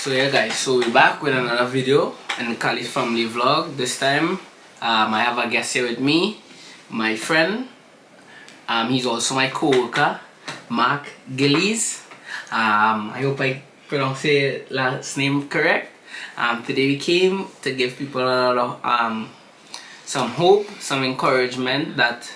So yeah guys, so we're back with another video and Kali's family vlog. This time I have a guest here with me, my friend. He's also my co-worker, Mark Gillies. I hope I pronounce his last name correct. Today we came to give people some hope, some encouragement that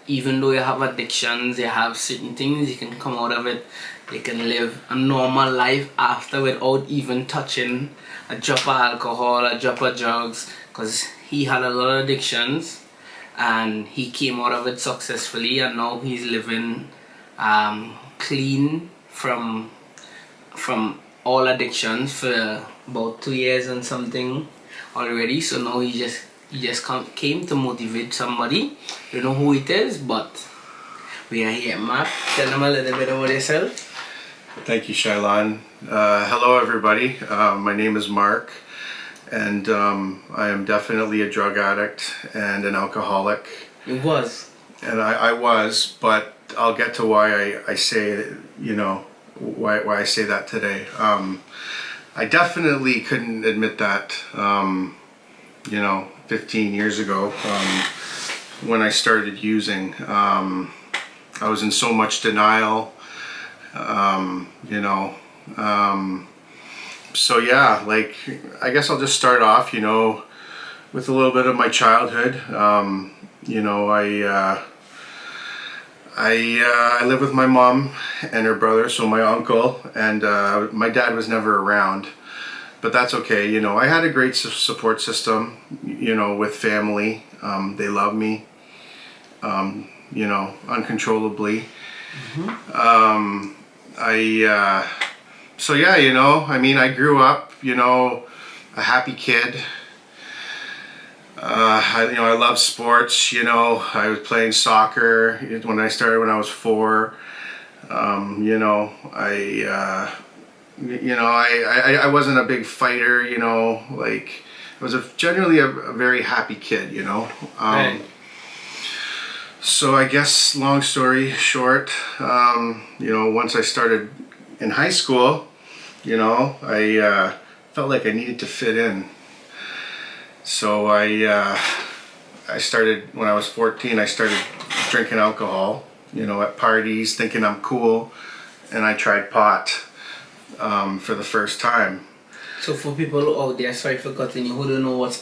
even though you have addictions, you have certain things, you can come out of it. You can live a normal life after without even touching a drop of alcohol, a drop of drugs, because he had a lot of addictions and he came out of it successfully, and now he's living clean from all addictions for about 2 years and something already. So now he just came to motivate somebody. You know who it is, but we are here. Mark, tell them a little bit about yourself. Thank you, Shylon. Hello, everybody. My name is Mark, and I am definitely a drug addict and an alcoholic. It was. And I was, but I'll get to why I say, why I say that today. I definitely couldn't admit that, 15 years ago, when I started using. I was in so much denial. So yeah, like, I guess I'll just start off, with a little bit of my childhood. I live with my mom and her brother, so my uncle, and my dad was never around, but that's okay. I had a great support system, with family. They love me, uncontrollably. Mm-hmm. So yeah, I grew up, a happy kid. I love sports. I was playing soccer when I started when I was 4. I wasn't a big fighter. Like, I was generally a very happy kid. Right. So I guess, long story short, once I started in high school, I felt like I needed to fit in. So I started, when I was 14, I started drinking alcohol, at parties, thinking I'm cool, and I tried pot for the first time. So for people out there, sorry for cutting you, who don't know what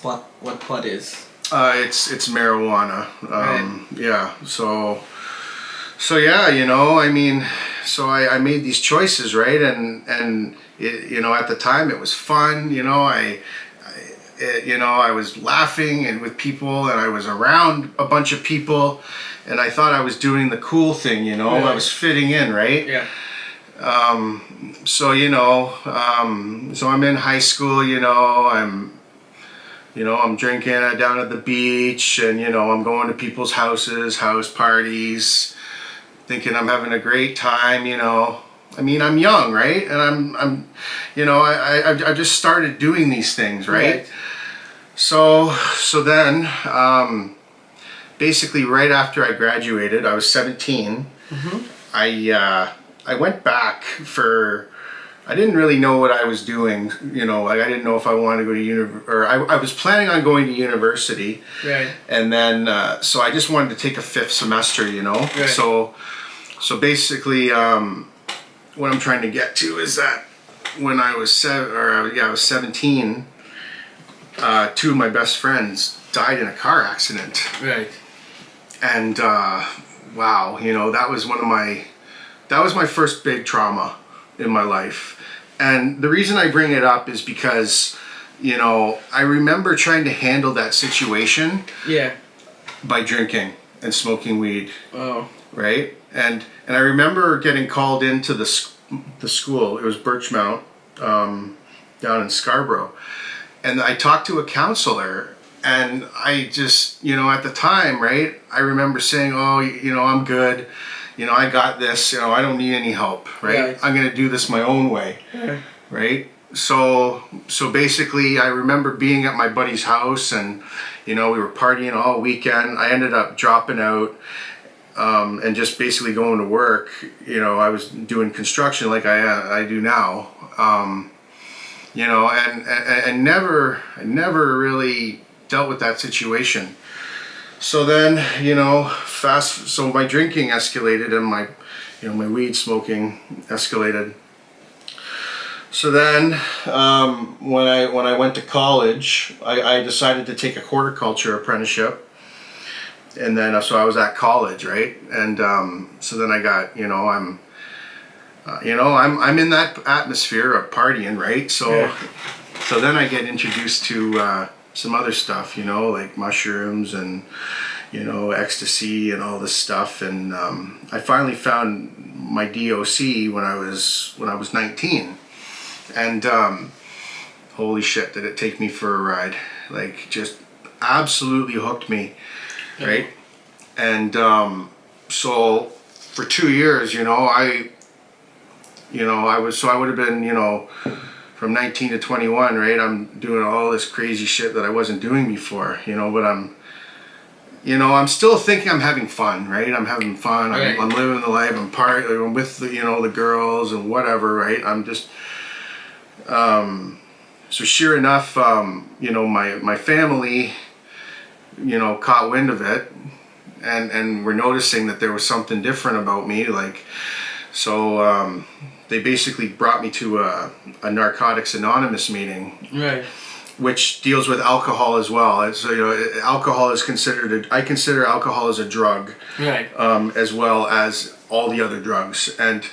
pot is? It's marijuana. Right. Yeah. So yeah, so I made these choices, right? And it, at the time it was fun. I was laughing and with people, and I was around a bunch of people, and I thought I was doing the cool thing. Right. I was fitting in, right? Yeah. So so I'm in high school. I'm drinking down at the beach, and I'm going to people's houses, house parties, thinking I'm having a great time. I'm young, right? And I just started doing these things, right? So then, basically, right after I graduated, I was 17. Mm-hmm. I went back for. I didn't really know what I was doing, like, I didn't know if I wanted to go to I was planning on going to university. Right. And then, so I just wanted to take a 5th semester, Right. So basically, what I'm trying to get to is that when I was I was 17, 2 of my best friends died in a car accident. Right. And, wow, that was my first big trauma in my life. And the reason I bring it up is because, I remember trying to handle that situation. Yeah. By drinking and smoking weed. Oh. Right? And I remember getting called into the school. It was Birchmount, down in Scarborough. And I talked to a counselor, and I just, at the time, right, I remember saying, oh, I'm good. I got this, I don't need any help, right? I'm going to do this my own way, right? So basically, I remember being at my buddy's house, and, we were partying all weekend. I ended up dropping out, and just basically going to work. I was doing construction like I do now. you know, and I never really dealt with that situation. So then, you know, so my drinking escalated and my, you know, my weed smoking escalated. So then, when I went to college, I decided to take a horticulture apprenticeship. And then, so I was at college, right? And so then I got, you know, I'm in that atmosphere of partying, right? So, Yeah. so then I get introduced to some other stuff, you know, like mushrooms and, you know, ecstasy and all this stuff. And I finally found my DOC when I was 19. And holy shit, did it take me for a ride? Like, just absolutely hooked me, right? And so for 2 years, you know, I would have been, you know, from 19 to 21, right? I'm doing all this crazy shit that I wasn't doing before, you know, but I'm still thinking I'm having fun, right? I'm having fun. Right. I'm living the life. I'm with the, you know, the girls and whatever, right? I'm just, so sure enough, you know, my family, you know, caught wind of it and were noticing that there was something different about me. Like, so, they basically brought me to a Narcotics Anonymous meeting. Right. Which deals with alcohol as well. It's, you know, alcohol is considered, I consider alcohol as a drug, Right. as well as all the other drugs. And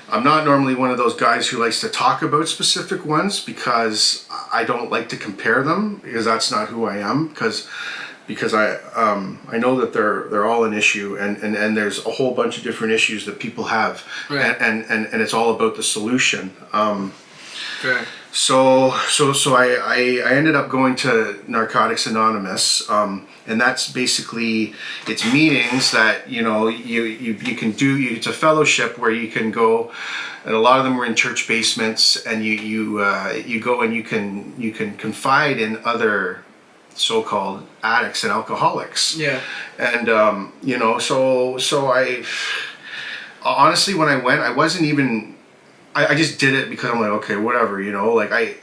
I'm not normally one of those guys who likes to talk about specific ones because I don't like to compare them, because that's not who I am. Because I know that they're all an issue, and there's a whole bunch of different issues that people have, Right. and it's all about the solution. Right. So I ended up going to Narcotics Anonymous, and that's basically, it's meetings that, you know, you can do. It's a fellowship where you can go, and a lot of them were in church basements, and you go and you can confide in other so-called addicts and alcoholics. Yeah. And you know, so I honestly, when I went, I wasn't even. I just did it because I'm like, okay, whatever, you know, like I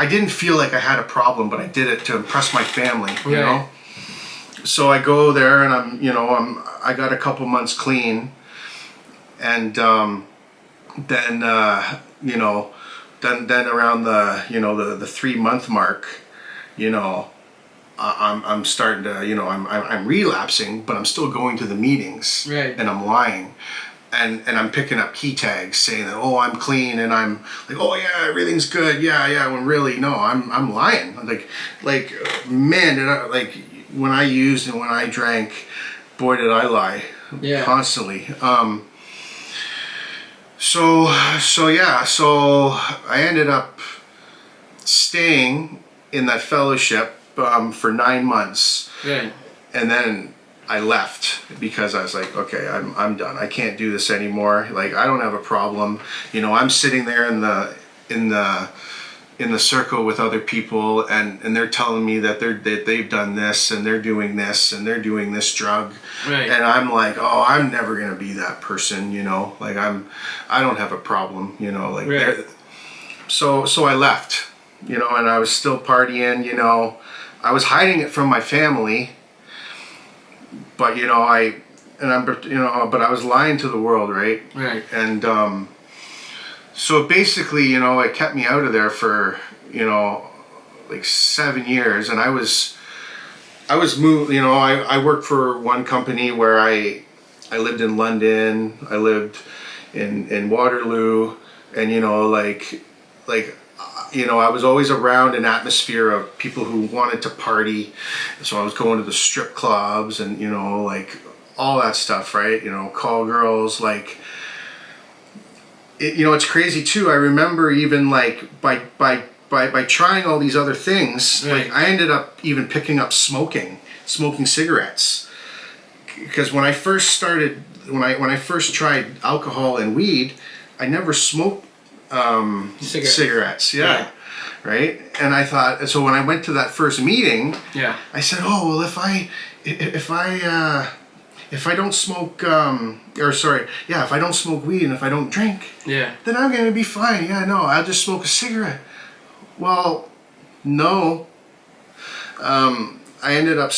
didn't feel like I had a problem, but I did it to impress my family, you know. So I go there and I got a couple months clean, and then you know, then around the, you know, the 3 month mark, you know, I'm starting to, you know, I'm relapsing, but I'm still going to the meetings, Right. and I'm lying. And I'm picking up key tags saying that, oh, I'm clean, and I'm like, oh yeah, everything's good, yeah, when really, no, I'm lying. Like man, did I, like, when I used and when I drank, boy did I lie. Yeah. Constantly. So I ended up staying in that fellowship for 9 months. Right. And then I left because I was like, okay, I'm done. I can't do this anymore. Like, I don't have a problem. You know, I'm sitting there in the circle with other people, and they're telling me that they've done this, and they're doing this, and they're doing this drug. Right. And I'm like, oh, I'm never gonna be that person. You know, like I don't have a problem. You know, like Right. so I left. You know, and I was still partying. You know, I was hiding it from my family. But you know, but I was lying to the world, right? Right. And so basically, you know, it kept me out of there for, you know, like 7 years, and I was moved. You know, I worked for one company where I lived in London, I lived in Waterloo, and you know, like you know, I was always around an atmosphere of people who wanted to party. So I was going to the strip clubs and, you know, like all that stuff, right? You know, call girls, like, you know, it's crazy too. I remember even like by trying all these other things, Right. like I ended up even picking up smoking cigarettes. Because when I first started, when I first tried alcohol and weed, I never smoked cigarettes, yeah, right. And I thought, so when I went to that first meeting, Yeah. I said, oh well, if if I don't smoke, if I don't smoke weed and if I don't drink, Yeah. then I'm gonna be fine. Yeah, no, I'll just smoke a cigarette. Well, no. I ended up,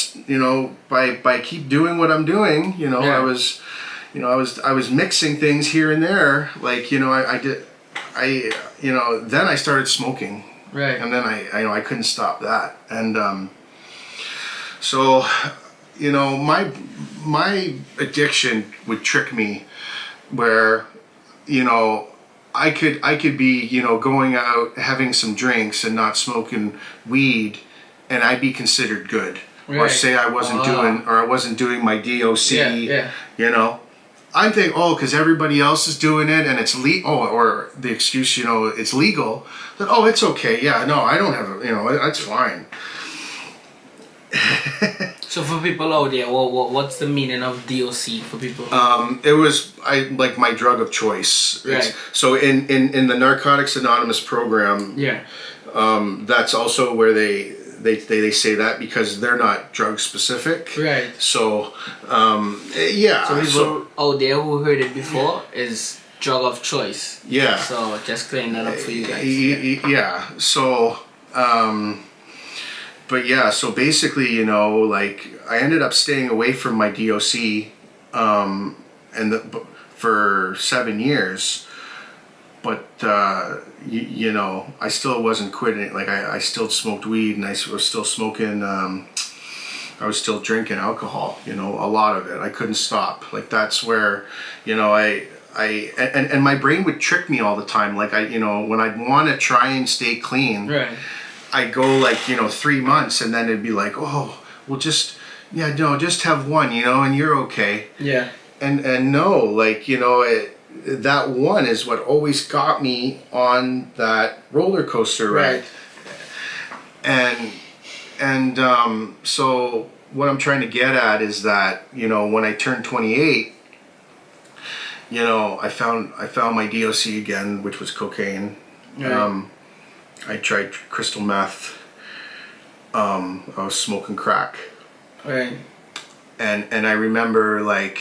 by keep doing what I'm doing, Yeah. I was mixing things here and there. Like, then I started smoking. Right. And then I couldn't stop that. And, so, my addiction would trick me where, I could be, going out having some drinks and not smoking weed, and I'd be considered good. Right. Or say I wasn't doing my DOC. Yeah. I'm thinking, because everybody else is doing it and it's or the excuse, it's legal. That it's okay. Yeah, no, I don't have that's fine. So for people out there, what's the meaning of DOC for people? It was like my drug of choice. Right. So in the Narcotics Anonymous program, Yeah. That's also where they say that because they're not drug specific. Right. So yeah. So people out there who heard it before is drug of choice. Yeah. So just clearing that up for you guys. Yeah. So but yeah, so basically, like I ended up staying away from my DOC for 7 years, but I still wasn't quitting it. Like I still smoked weed and I was still smoking. I was still drinking alcohol. A lot of it. I couldn't stop. Like that's where, and my brain would trick me all the time. Like when I'd want to try and stay clean. Right. I'd go like 3 months and then it'd be like, just have one, and you're okay. Yeah. And no, like that one is what always got me on that roller coaster ride. Right. And so what I'm trying to get at is that when I turned 28, I found my DOC again, which was cocaine. Right. I tried crystal meth. I was smoking crack. Right. And I remember like,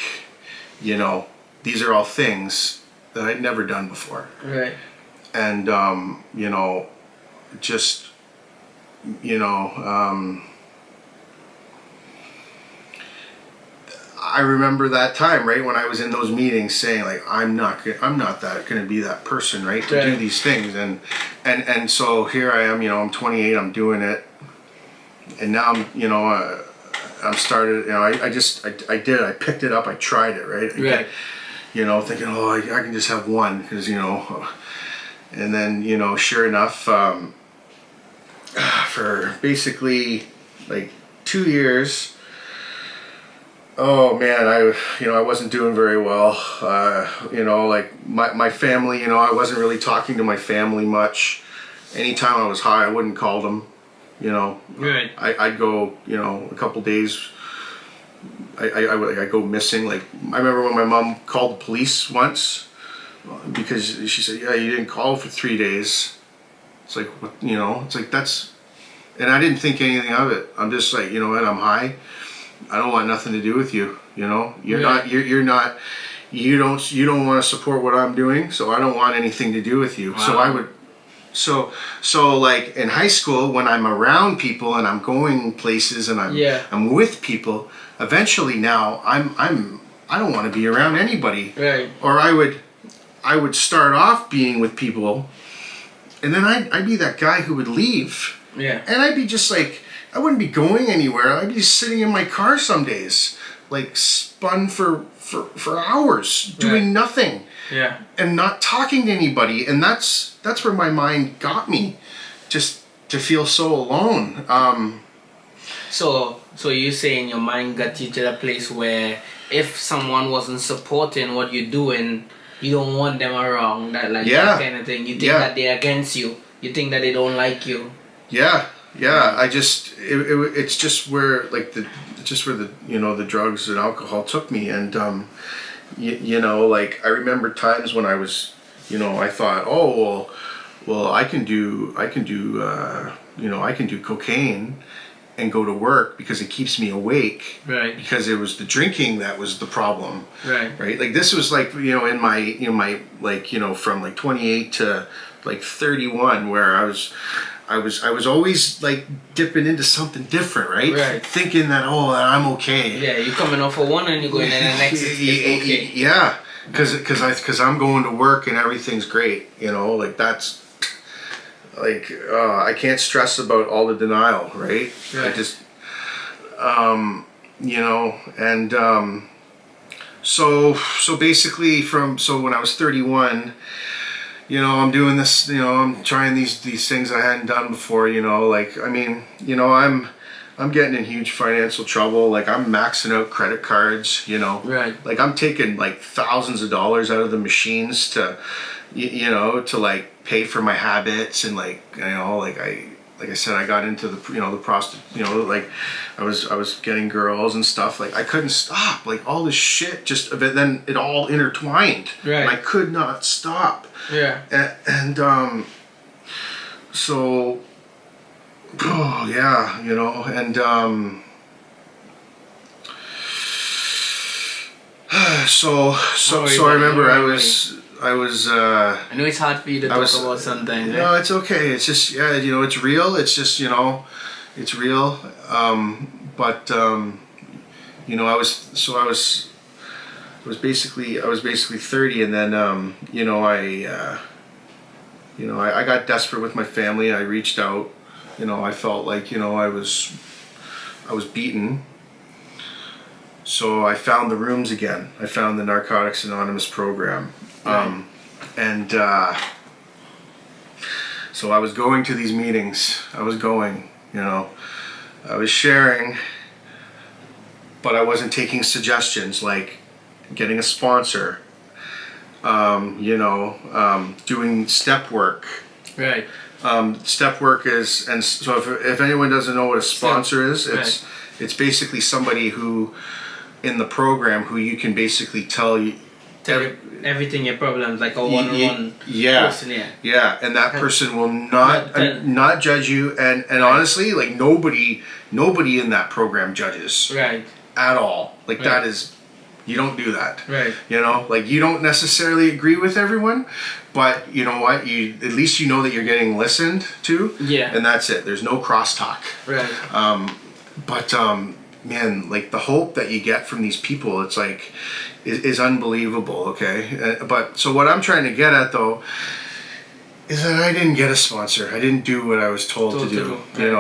these are all things that I'd never done before. Right. And just I remember that time, right, when I was in those meetings saying like I'm not gonna be that person, right, to do these things, and so here I am, I'm 28, I'm doing it, and now I'm started, I picked it up, I tried it, right, thinking I can just have one because and then sure enough, for basically like 2 years. Oh man, I wasn't doing very well. Like my family, I wasn't really talking to my family much. Anytime I was high, I wouldn't call them. Right. I'd go, a couple days. I go missing. Like I remember when my mom called the police once because she said, "Yeah, you didn't call for 3 days." It's like what, it's like that's, and I didn't think anything of it. I'm just like, what, I'm high. I don't want nothing to do with you. You're not. You don't want to support what I'm doing. So I don't want anything to do with you. Wow. So I would. So like in high school when I'm around people and I'm going places and I'm with people. Eventually now I don't want to be around anybody. Right. Or I would start off being with people, and then I'd be that guy who would leave. Yeah. And I'd be just like. I wouldn't be going anywhere. I'd be sitting in my car some days, like spun for hours, doing nothing, and not talking to anybody. And that's where my mind got me, just to feel so alone. So you're saying your mind got you to the place where if someone wasn't supporting what you're doing, you don't want them around. That kind of thing. You think that they're against you. You think that they don't like you. Yeah. I just it's just where like the the drugs and alcohol took me, and like I remember times when I was I thought, well I can do cocaine, and go to work because it keeps me awake. Right. Because it was the drinking that was the problem. Right. Right. Like this was like, in my like, from like 28 to like 31, where I was always like dipping into something different, right? Right. Thinking that, I'm okay. Yeah, you're coming off for one and you're going in the next. It's okay. Yeah, because I'm going to work and everything's great. Like that's like I can't stress about all the denial, right? Right. I just and so basically when I was 31. I'm doing this, I'm trying these things I hadn't done before, like, I mean, I'm getting in huge financial trouble. Like I'm maxing out credit cards, Right. like I'm taking like thousands of dollars out of the machines to, to like pay for my habits. And like, like I said, I got into the, the like I was getting girls and stuff. Like I couldn't stop, like all this shit then it all intertwined. Right. And I could not stop. Yeah. And so, yeah, and so I remember I was I know it's hard for you to talk about sometimes. No, it's okay. It's just it's real. It's just it's real. But I was basically 30, and then I got desperate with my family. I reached out. I felt like I was beaten. So I found the rooms again. I found the Narcotics Anonymous program. Right. And so I was going to these meetings. I was going, I was sharing, but I wasn't taking suggestions like getting a sponsor, doing step work. Right. Step work is, and so if anyone doesn't know what a sponsor is, it's basically somebody who in the program who you can basically tell everything, your problems, like a one-on-one person. Yeah, and that person will not judge you, and honestly, like nobody in that program judges. Right. At all. Like that is, you don't do that. Right. Like you don't necessarily agree with everyone, but you know what? At least you know that you're getting listened to. Yeah. And that's it. There's no crosstalk. Right. But man, like the hope that you get from these people, it's like, is unbelievable. Okay. But so what I'm trying to get at though, is that I didn't get a sponsor. I didn't do what I was told to do. Right.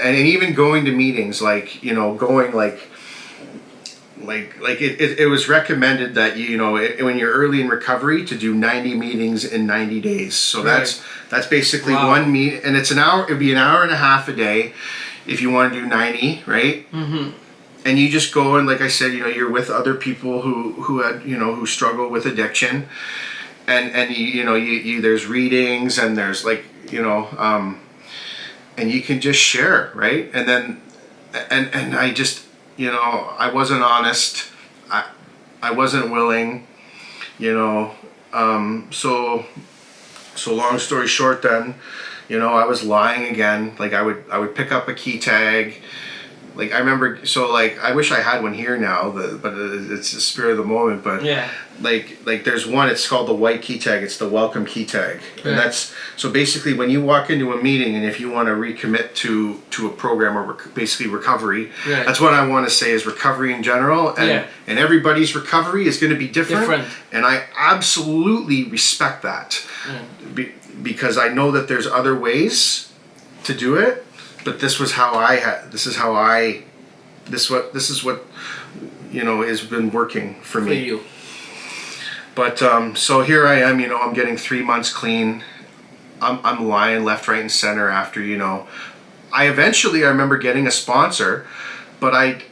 And even going to meetings, like, going it was recommended that when you're early in recovery to do 90 meetings in 90 days. So that's basically one meet, and it's an hour. It'd be an hour and a half a day if you want to do 90, right? Mm-hmm. And you just go, and like I said, you're with other people who had who struggle with addiction, and you there's readings, and there's like and you can just share, right? And then and I just I wasn't honest. I wasn't willing, so long story short then, I was lying again. Like I would pick up a key tag. Like I remember, so like I wish I had one here now, but it's the spirit of the moment. But yeah, like there's one. It's called the white key tag. It's the welcome key tag, and that's so basically when you walk into a meeting, and if you want to recommit to a program or basically recovery, that's what I want to say is recovery in general, and everybody's recovery is going to be different, and I absolutely respect that, because I know that there's other ways to do it. But this was how this is what has been working for me. You. But so here I am, I'm getting 3 months clean. I'm lying left, right, and center after, I remember getting a sponsor, but I'd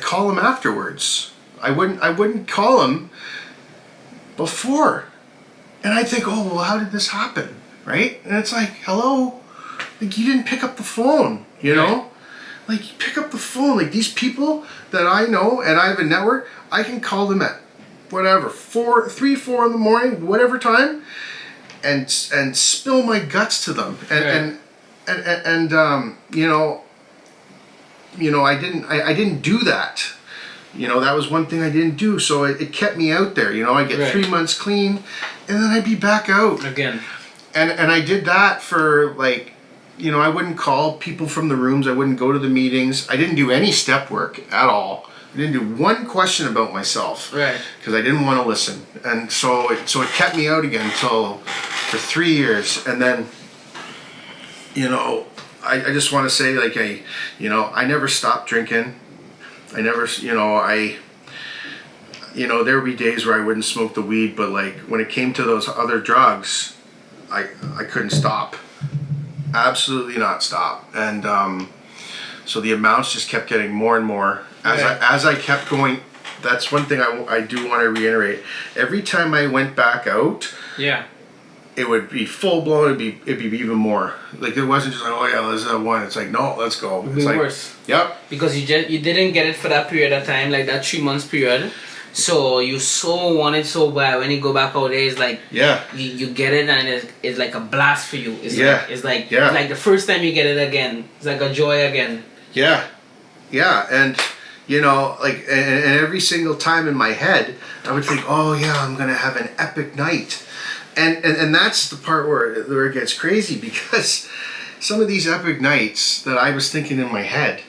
call him afterwards. I wouldn't call him before. And I'd think, oh, well, how did this happen? Right? And it's like, hello? Like, you didn't pick up the phone, Like, you pick up the phone. Like, these people that I know, and I have a network, I can call them at whatever, 3, 4 in the morning, whatever time, and spill my guts to them. And I didn't do that. That was one thing I didn't do, so it kept me out there. I get Right. 3 months clean, and then I'd be back out. Again. And I did that for like, I wouldn't call people from the rooms. I wouldn't go to the meetings. I didn't do any step work at all. I didn't do one question about myself. Right. Because I didn't want to listen. And so it kept me out again for 3 years. And then, I just want to say, like, I never stopped drinking. I never, there would be days where I wouldn't smoke the weed, but like when it came to those other drugs, I couldn't stop. Absolutely not stop. And so the amounts just kept getting more and more as I kept going. That's one thing I do want to reiterate. Every time I went back out, it would be full blown. It'd be even more. Like, it wasn't just like, oh yeah, let's have one. It's like, no, let's go. It'd it's be like, worse. Yep. Because you didn't get it for that period of time, like that 3 months period. So you so want it so bad. When you go back out there, it's like you get it, and it's like a blast for you. It's like the first time you get it again. It's like a joy again. Yeah, and like and every single time in my head, I would think, oh yeah, I'm gonna have an epic night, and that's the part where it gets crazy, because some of these epic nights that I was thinking in my head,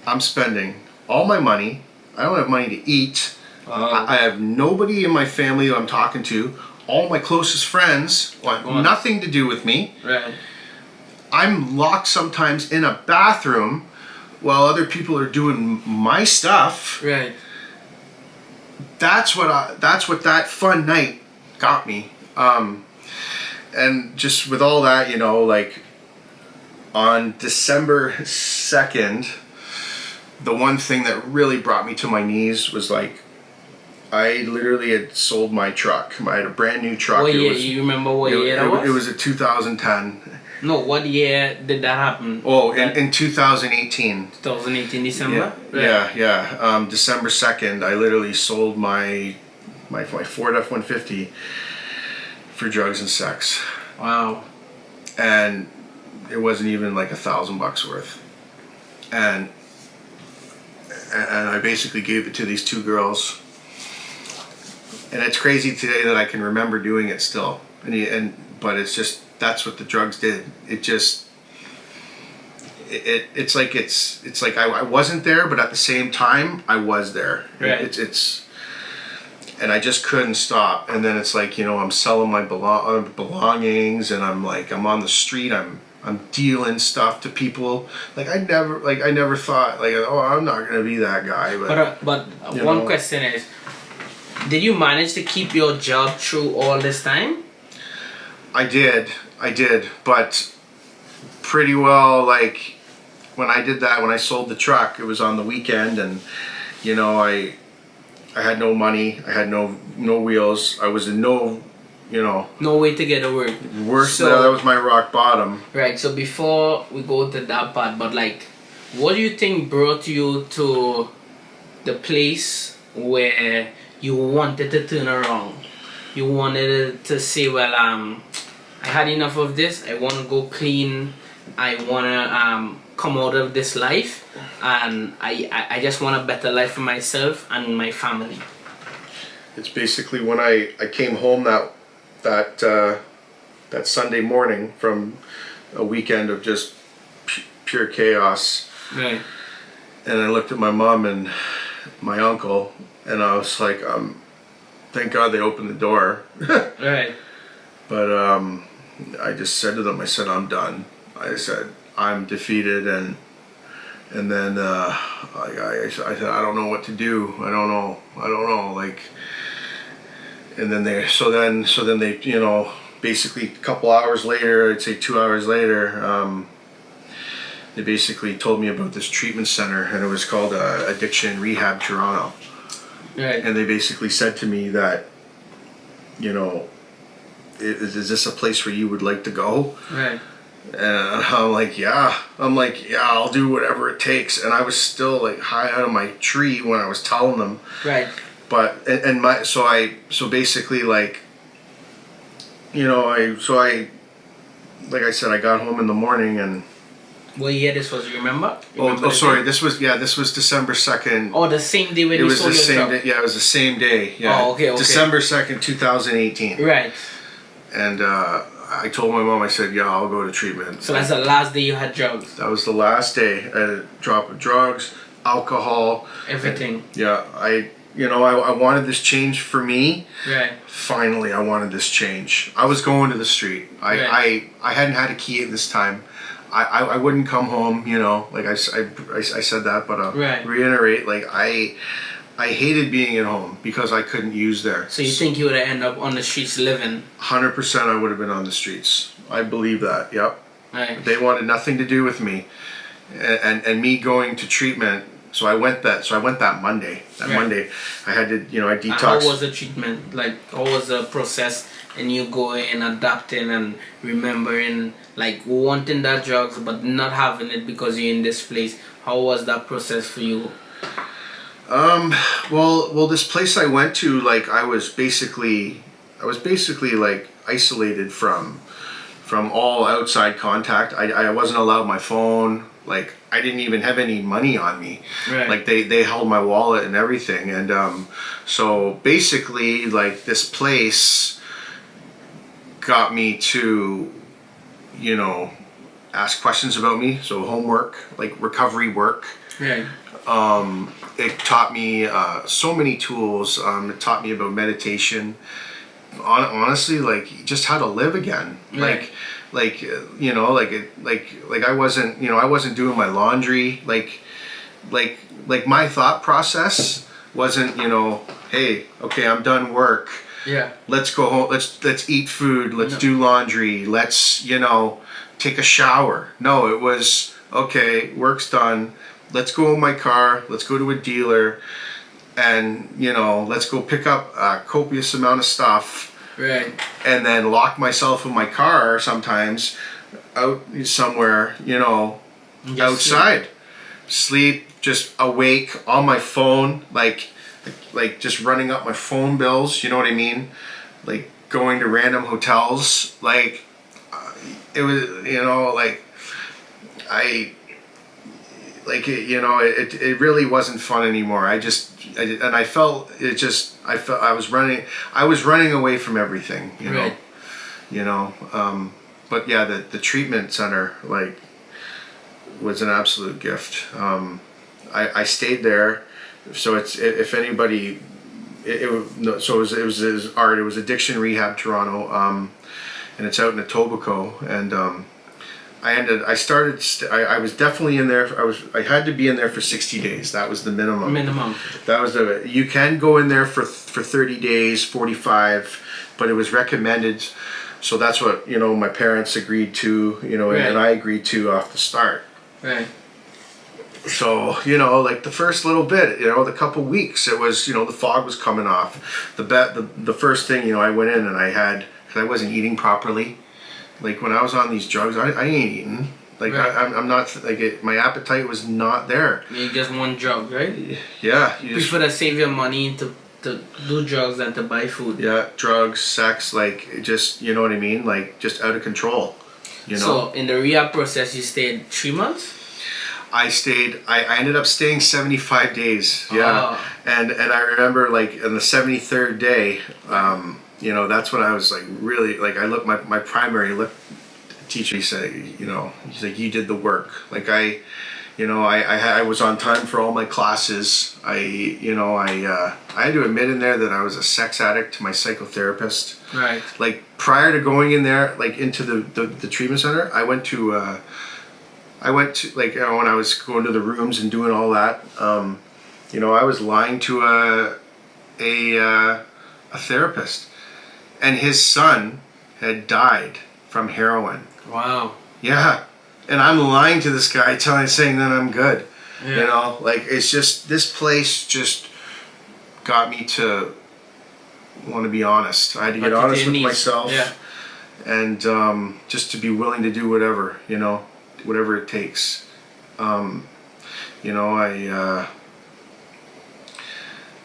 I'm spending all my money. I don't have money to eat. I have nobody in my family who I'm talking to. All my closest friends want nothing to do with me. Right. I'm locked sometimes in a bathroom while other people are doing my stuff. Right. That's what that fun night got me. And just with all that, like on December 2nd, the one thing that really brought me to my knees was like, I literally had sold my truck. I had a brand new truck. What year? You remember what year that was? It was a 2010. No, what year did that happen? Oh, in 2018. 2018 December? Yeah. December 2nd, I literally sold my Ford F-150 for drugs and sex. Wow. And it wasn't even like $1,000 worth. And I basically gave it to these two girls. And it's crazy today that I can remember doing it still. But it's just, that's what the drugs did. It's like I wasn't there, but at the same time I was there. Right. And I just couldn't stop. And then it's like, I'm selling my belongings, and I'm on the street. I'm dealing stuff to people. Like I never thought like, oh, I'm not gonna be that guy. But one question is, did you manage to keep your job through all this time? I did, but pretty well. Like when I did that, when I sold the truck, it was on the weekend, and I had no money. I had no wheels. I was in no way to get to work. Worse, that was my rock bottom. Right. So before we go to that part, but like, what do you think brought you to the place where you wanted to turn around? You wanted to say, well, I had enough of this. I want to go clean. I want to come out of this life, and I just want a better life for myself and my family. It's basically when I came home that Sunday morning from a weekend of just pure chaos. Right. And I looked at my mom and my uncle, and I was like, thank God they opened the door. Right. But I just said to them, I said, I'm done. I said, I'm defeated, and then I said, I don't know what to do. I don't know. Like, and then they basically a couple hours later, I'd say 2 hours later, they basically told me about this treatment center, and it was called Addiction Rehab Toronto. Right. And they basically said to me that, is this a place where you would like to go? Right. And I'm like, yeah. I'll do whatever it takes. And I was still like high out of my tree when I was telling them. Right. But so basically like, like I said, I got home in the morning, and What year this was? You remember? Sorry. This was December 2nd. Oh, the same day when you sold your truck. Yeah, it was the same day. Yeah. Oh, okay. December 2nd, 2018. Right. And I told my mom, I said, yeah, I'll go to treatment. So that's the last day you had drugs. That was the last day. I had a drop of drugs, alcohol, everything. I wanted this change for me. Right. Finally, I wanted this change. I was going to the street. I hadn't had a key at this time. I wouldn't come home, like I said that, but I'll reiterate, like I hated being at home because I couldn't use there. So you think you would have ended up on the streets living? 100% I would have been on the streets. I believe that, yep. Right. They wanted nothing to do with me. And me going to treatment, so I went that Monday. Monday, I had to, I detoxed. And how was the treatment? Like, how was the process? And you going, adapting, and remembering, like, wanting that drugs but not having it because you're in this place. How was that process for you? Well, this place I went to, like, I was basically like isolated from all outside contact. I wasn't allowed my phone. Like, I didn't even have any money on me. Right. Like, they held my wallet and everything. And so basically, like, this place got me to, ask questions about me. So homework, like recovery work. Right. It taught me so many tools. It taught me about meditation. Honestly, like, just how to live again. Right. Like I wasn't doing my laundry. Like my thought process wasn't, hey, okay, I'm done work. Yeah. Let's go home. Let's eat food. Let's do laundry. Let's, take a shower. No, it was, okay, work's done. Let's go in my car. Let's go to a dealer, and let's go pick up a copious amount of stuff. Right. And then lock myself in my car sometimes, out somewhere, outside. Sleep, just awake on my phone, like just running up my phone bills. You know what I mean? Like going to random hotels. Like it was, it really wasn't fun anymore. I was running away from everything, Right. But yeah, the treatment center, like, was an absolute gift. I stayed there, so it was Addiction Rehab Toronto, and it's out in Etobicoke, and I was definitely in there. I had to be in there for 60 days. That was the minimum. That was you can go in there for 30 days, 45, but it was recommended. So that's what, my parents agreed to, and I agreed to off the start. Right. So, like the first little bit, the couple weeks, it was, the fog was coming off. The first thing, I went in and because I wasn't eating properly. Like, when I was on these drugs, I ain't eating. Like, right. I'm not, like, my appetite was not there. You just want drugs, right? Yeah. You prefer to save your money to do drugs than to buy food. Yeah, drugs, sex, like, just, you know what I mean? Like, just out of control, So, in the rehab process, you stayed 3 months? I ended up staying 75 days, yeah. Oh. And I remember, like, on the 73rd day, that's when I was, like, really, like, I looked, my primary lip teacher, he said, he's like, you did the work. Like, I was on time for all my classes. I had to admit in there that I was a sex addict to my psychotherapist. Right. Like, prior to going in there, like, into the treatment center, I went to like, when I was going to the rooms and doing all that, I was lying to a therapist, and his son had died from heroin. Wow. Yeah. And I'm lying to this guy, saying that I'm good. Yeah. Like, it's just, this place just got me to want to be honest. I had to get honest with myself. Yeah. And just to be willing to do whatever, whatever it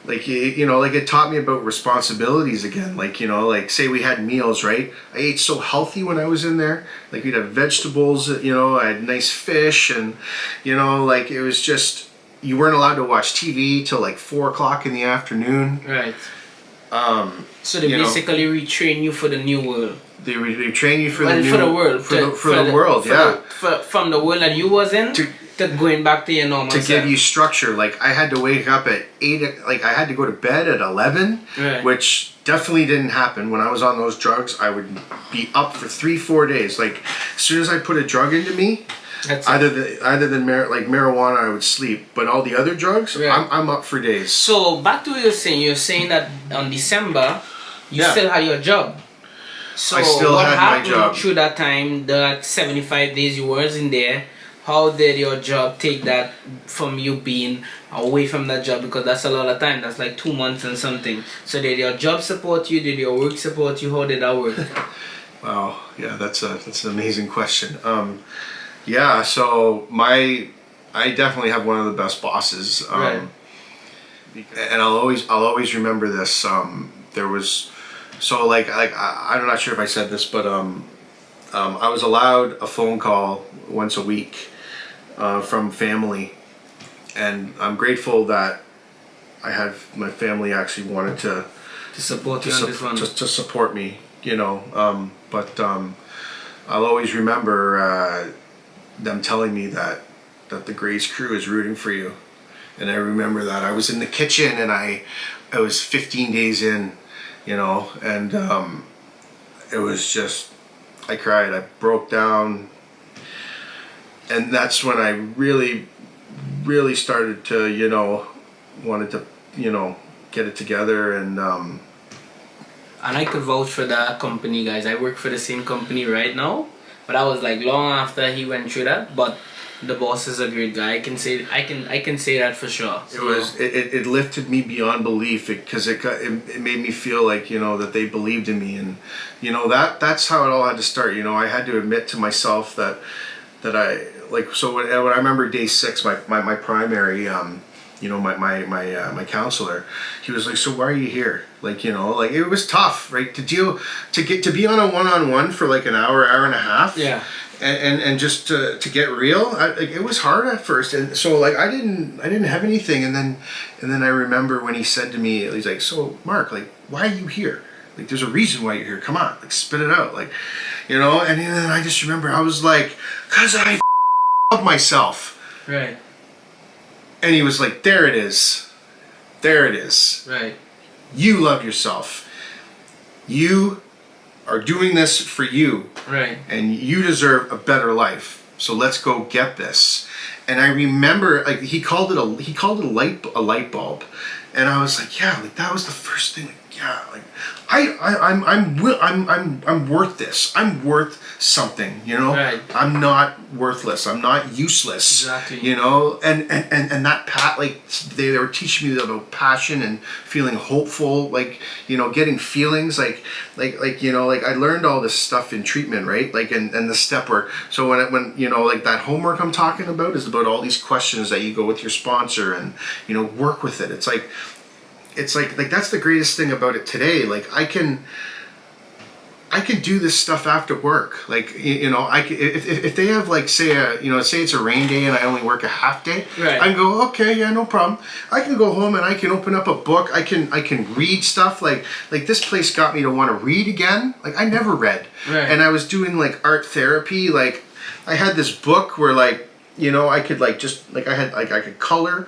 Like, you know, like it taught me about responsibilities again. Like, you know, like say we had meals, right? I ate so healthy when I was in there. Like we'd have vegetables, you know, I had nice fish, and, you know, like it was just, you weren't allowed to watch TV till like 4 o'clock in the afternoon. Right. So they basically retrain you for the new world. They train you for the new, for the world. For the world, yeah. From the world that you was in to going back to your normal to self. give you structure. Like I had to wake up at 8, like I had to go to bed at 11, right. which definitely didn't happen when I was on those drugs. I would be up for 3-4 days. Like as soon as I put a drug into me, other than marijuana, I would sleep. But all the other drugs, right. I'm up for days. So back to what you're saying. You're saying that on December, you still had your job. So I still what had happened my job through that time? That 75 days you was in there. How did your job take that from you being away from that job? Because that's a lot of time. That's like 2 months and something. So did your job support you? Did your work support you? How did that work? Wow, yeah, that's an amazing question. Yeah, so I definitely have one of the best bosses. Right. And I'll always remember this. There was, so like I'm not sure if I said this, but I was allowed a phone call once a week from family, and I'm grateful that I had my family actually wanted to support you on this one. To support me, you know. But I'll always remember them telling me that the Grace crew is rooting for you, and I remember that I was in the kitchen and I was 15 days in, you know, and it was just, I cried, I broke down, and that's when I really started to, you know, wanted to, you know, get it together. And I could vouch for that company, guys. I work for the same company right now, but I was like long after he went through that. But the boss is a great guy. I can say that for sure. So. It lifted me beyond belief, because it made me feel like, you know, that they believed in me, and you know that's how it all had to start. You know, I had to admit to myself that I, like, so when I remember day 6, my primary, you know, my counselor, he was like, so why are you here? Like, you know, like it was tough, right, to be on a one-on-one for like an hour and a half. Yeah. And just to get real, like it was hard at first, and so like I didn't have anything, and then I remember when he said to me, he's like, so Mark, like, why are you here? Like, there's a reason why you're here. Come on, like, spit it out, like, you know. And then I just remember I was like, cause I love myself. Right. And he was like, there it is. Right. You love yourself. You are doing this for you. Right. And you deserve a better life. So let's go get this. And I remember, like, he called it a light bulb. And I was like, yeah, like that was the first thing. Like, yeah, like I'm worth this. I'm worth something, you know? Right. I'm not worthless. I'm not useless. Exactly. You know? And that like they were teaching me about passion and feeling hopeful, like, you know, getting feelings like you know, like I learned all this stuff in treatment, right? Like and the step where, so when you know, like that homework I'm talking about is about all these questions that you go with your sponsor and, you know, work with it. It's like that's the greatest thing about it today. Like I can do this stuff after work. Like, you know, if they have, like, say it's a rain day and I only work a half day, right. I can go, okay, yeah, no problem. I can go home and I can open up a book. I can read stuff. Like this place got me to want to read again. Like I never read. Right. And I was doing like art therapy. Like I had this book where, like, you know, I could like just like I could color.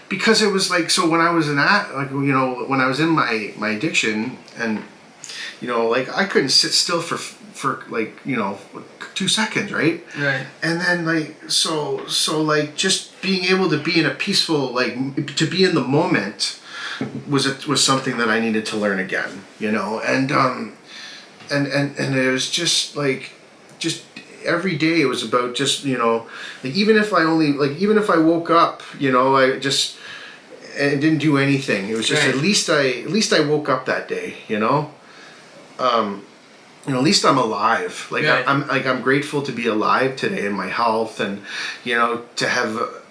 Because it was like, so when I was when I was in my addiction, and, you know, like I couldn't sit still for like, you know, 2 seconds, right? Right. And then like, so like just being able to be in a peaceful, like to be in the moment was something that I needed to learn again, you know? And it was just like, every day it was about just, you know, like even if I woke up, you know, I just, and didn't do anything. It was just, right. At least I woke up that day, you know. You know, at least I'm alive. Like, right. I'm grateful to be alive today in my health, and, you know, to have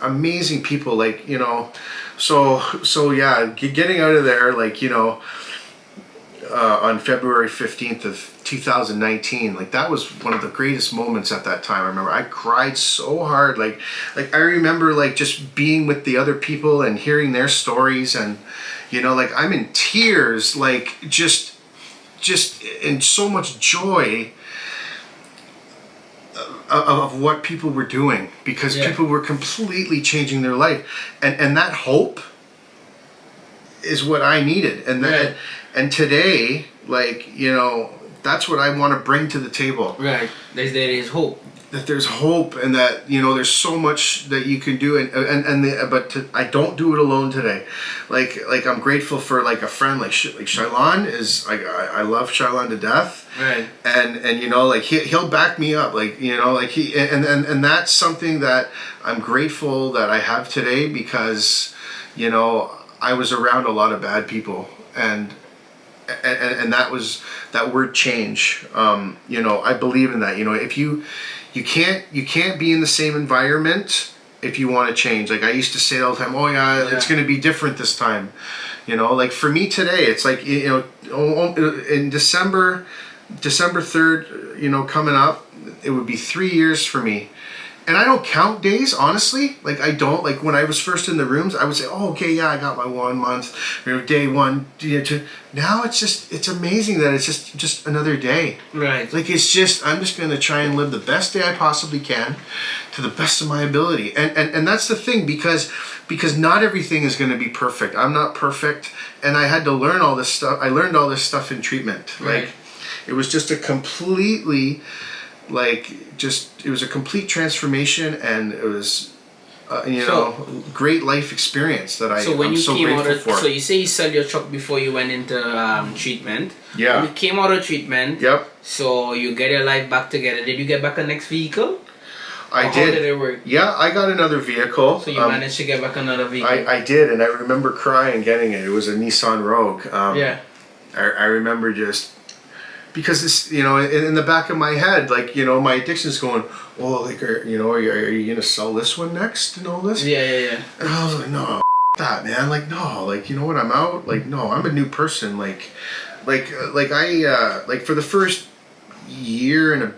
amazing people, like, you know, so yeah, getting out of there, like, you know, on February 15th of 2019, like that was one of the greatest moments at that time. I remember I cried so hard, like I remember like just being with the other people and hearing their stories, and you know, like I'm in tears, like just in so much joy of what people were doing, because people were completely changing their life, and that hope is what I needed, and that and today, like, you know, that's what I want to bring to the table. Right. There is hope. That there's hope, and that, you know, there's so much that you can do, I don't do it alone today. Like I'm grateful for like a friend like Shylon is, I love Shylon to death. Right. And you know, like he'll back me up, like, you know, like and that's something that I'm grateful that I have today, because, you know, I was around a lot of bad people, and that was that word change. You know, I believe in that. You know, if you can't be in the same environment if you want to change. Like I used to say all the time, oh yeah, it's going to be different this time. You know, like for me today, it's like, you know, in December 3rd, you know, coming up, it would be 3 years for me. And I don't count days, honestly. Like I don't, like when I was first in the rooms, I would say, oh, okay, yeah, I got my 1 month, you know, day one, two. Now it's amazing that it's just another day. Right. Like I'm just going to try and live the best day I possibly can to the best of my ability. And that's the thing, because not everything is going to be perfect. I'm not perfect. And I had to learn all this stuff. I learned all this stuff in treatment. Right. Like it was just a completely, it was a complete transformation, and it was, you know, great life experience that I'm so grateful for. So you say you sell your truck before you went into treatment. Yeah. When you came out of treatment. Yep. So you get your life back together. Did you get back a next vehicle? I did. How did it work? Yeah, I got another vehicle. So you managed to get back another vehicle? I did, and I remember crying getting it. It was a Nissan Rogue. Yeah. I remember just, because this, you know, in the back of my head, like, you know, my addiction's going, oh, like, are you going to sell this one next and all this? Yeah. And I was like, no, that, man. Like, no, like, you know what, I'm out. Like, no, I'm a new person. Like for the first year and a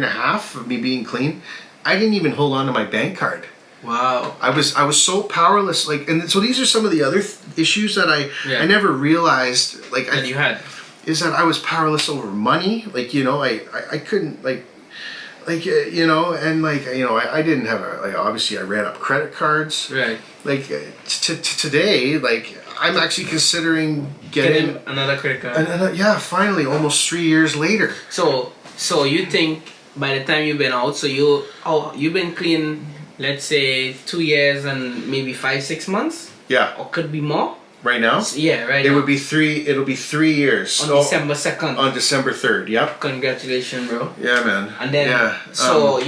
half of me being clean, I didn't even hold on to my bank card. Wow. I was so powerless. Like, and so these are some of the other issues that I never realized, like, that you had. Is that I was powerless over money. Like, you know, I couldn't, you know, and like, you know, I didn't have obviously I ran up credit cards. Right. Like today, like I'm actually considering getting another credit card. Yeah, finally, almost 3 years later. So you think by the time you've been out, so you've been clean, let's say 2 years and maybe 5-6 months? Yeah. Or could be more? Right now? Yeah, right now. It'll be 3 years. On December 2nd. On December 3rd, yep. Congratulations, bro. Yeah, man. And then, yeah. So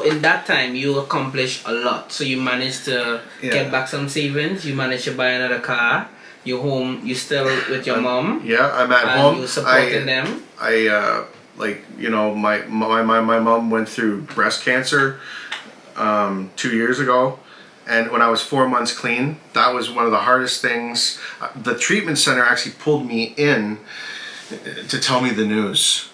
in that time, you accomplished a lot. So you managed to get back some savings. You managed to buy another car. You're home. You still with your mom. Yeah, I'm at home. You supporting them. Like, you know, my mom went through breast cancer 2 years ago. And when I was 4 months clean, that was one of the hardest things. The treatment center actually pulled me in to tell me the news.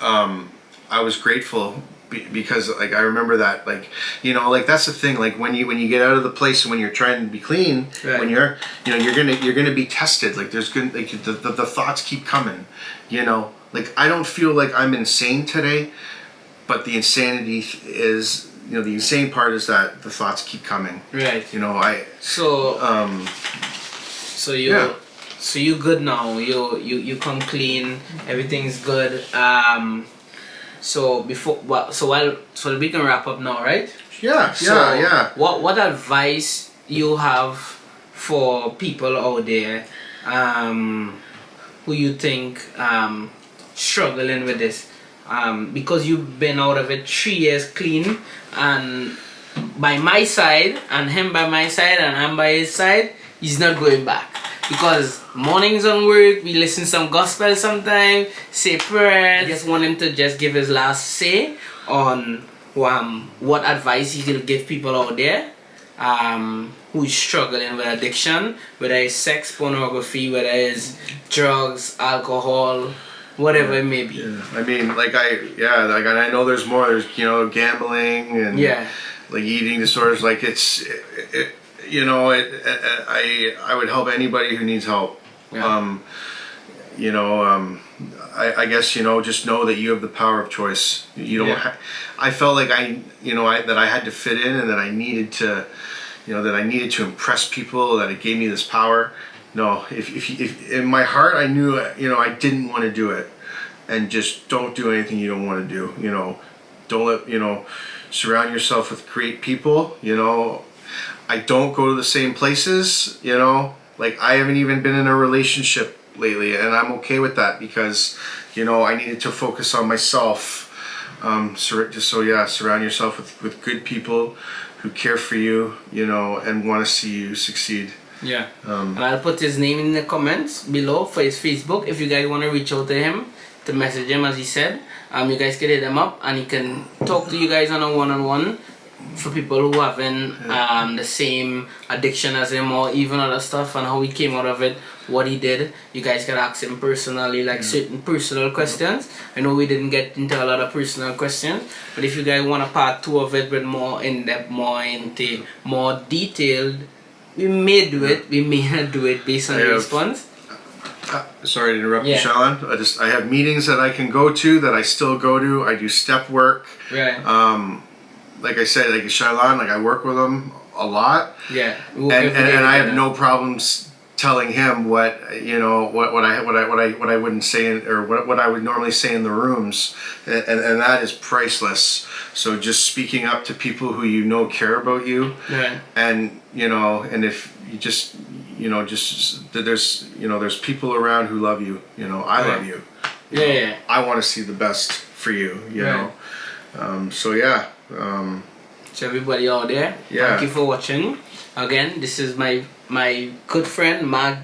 I was grateful because, like, I remember that, like, you know, like, that's the thing. Like, when you get out of the place and when you're trying to be clean, when you're gonna be tested. Like, there's good, like, the thoughts keep coming. You know, like, I don't feel like I'm insane today, but the insanity is. You know, the insane part is that the thoughts keep coming. Right. You know, So you good now. You come clean. Everything's good. So we can wrap up now, right? Yeah. Yeah. What advice you have for people out there, who you think struggling with this? Because you've been out of it 3 years clean, and by my side, and him by my side, and I'm by his side, he's not going back. Because mornings on work, we listen some gospel sometimes, say prayers. I just want him to just give his last say on what advice he will give people out there who's struggling with addiction, whether it's sex, pornography, whether it's drugs, alcohol, whatever it may be. Yeah. I mean, and I know there's more. There's gambling and like eating disorders. Like I would help anybody who needs help. Yeah. I guess just know that you have the power of choice. You don't. I felt like that I had to fit in, and that I needed to, that I needed to impress people. That it gave me this power. No, if in my heart I knew, I didn't want to do it, and just don't do anything you don't want to do. Don't let surround yourself with great people. I don't go to the same places. Like I haven't even been in a relationship lately, and I'm okay with that because I needed to focus on myself. Surround yourself with good people who care for you, and want to see you succeed. Yeah. And I'll put his name in the comments below for his Facebook if you guys want to reach out to him, to message him as he said. You guys can hit him up and he can talk to you guys on a one-on-one. For people who having the same addiction as him or even other stuff, and how he came out of it, what he did, you guys can ask him personally, like certain personal questions. I know we didn't get into a lot of personal questions, but if you guys want a part 2 of it with more in-depth, more detailed, we may do it, we may not do it based on the response. Sorry to interrupt you, Shylon. I have meetings that I can go to, that I still go to. I do step work. Right. Like I said, like Shylon, like I work with him a lot. Yeah. And I have no problems telling him what I wouldn't say or what I would normally say in the rooms, and that is priceless. So just speaking up to people who care about you, and and if you just there's people around who love you. I love you. I want to see the best for you. So everybody out there, thank you for watching. Again, this is my good friend Mark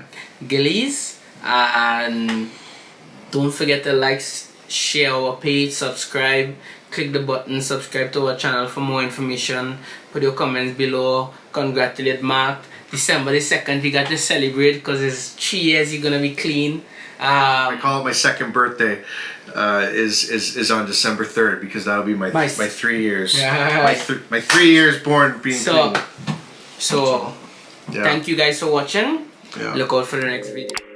Gillies, and don't forget to like, share our page, subscribe, click the button, subscribe to our channel for more information. Put your comments below. Congratulate Mark. December the 2nd we got to celebrate because it's 3 years he's gonna be clean. I call it my second birthday. Is on December 3rd because that'll be my 3 years. My 3 years born being clean. So thank you guys for watching. Look out for the next video.